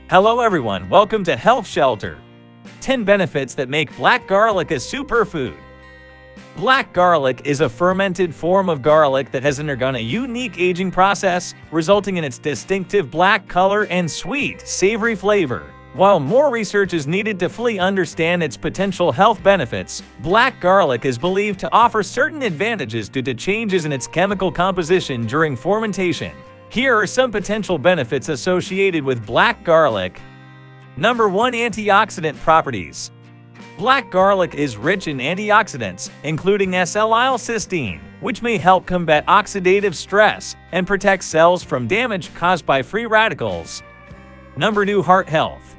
Hello everyone, welcome to Health Shelter. 10 benefits that make black garlic a superfood. Black garlic is a fermented form of garlic that has undergone a unique aging process, resulting in its distinctive black color and sweet, savory flavor. While more research is needed to fully understand its potential health benefits, black garlic is believed to offer certain advantages due to changes in its chemical composition during fermentation. Here are some potential benefits associated with black garlic. Number 1. Antioxidant properties. Black garlic is rich in antioxidants, including L-cysteine, which may help combat oxidative stress and protect cells from damage caused by free radicals. Number 2. Heart health.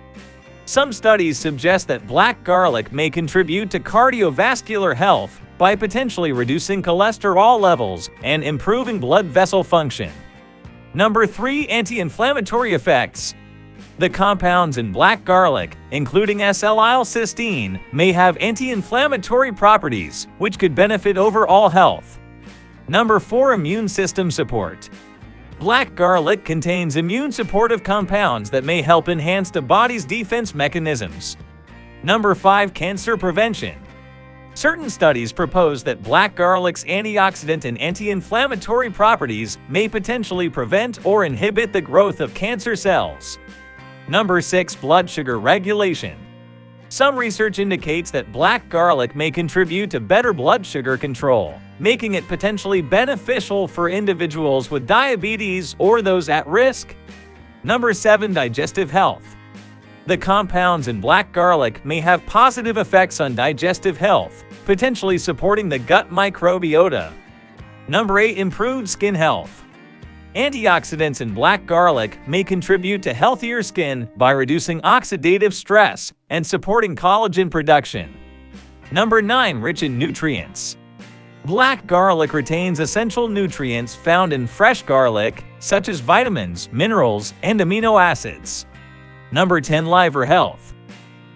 Some studies suggest that black garlic may contribute to cardiovascular health by potentially reducing cholesterol levels and improving blood vessel function. Number 3. Anti-inflammatory effects. The compounds in black garlic, including L-cysteine, may have anti-inflammatory properties, which could benefit overall health. Number 4. Immune system support. Black garlic contains immune-supportive compounds that may help enhance the body's defense mechanisms. Number 5. Cancer prevention. Certain studies propose that black garlic's antioxidant and anti-inflammatory properties may potentially prevent or inhibit the growth of cancer cells. Number 6. Blood sugar regulation. Some research indicates that black garlic may contribute to better blood sugar control, making it potentially beneficial for individuals with diabetes or those at risk. Number 7. Digestive health. The compounds in black garlic may have positive effects on digestive health, potentially supporting the gut microbiota. Number 8. Improved skin health. Antioxidants in black garlic may contribute to healthier skin by reducing oxidative stress and supporting collagen production. Number 9. Rich in nutrients. Black garlic retains essential nutrients found in fresh garlic, such as vitamins, minerals, and amino acids. Number 10. Liver health.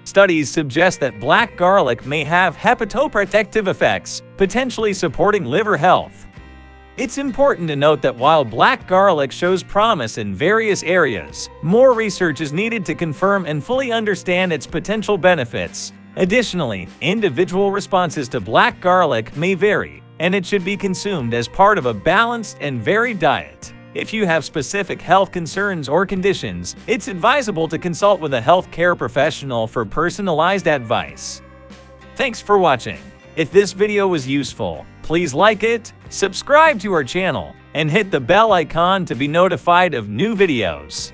Studies suggest that black garlic may have hepatoprotective effects, potentially supporting liver health. It's important to note that while black garlic shows promise in various areas, more research is needed to confirm and fully understand its potential benefits. Additionally, individual responses to black garlic may vary, and it should be consumed as part of a balanced and varied diet. If you have specific health concerns or conditions, it's advisable to consult with a healthcare professional for personalized advice. Thanks for watching. If this video was useful, please like it, subscribe to our channel, and hit the bell icon to be notified of new videos.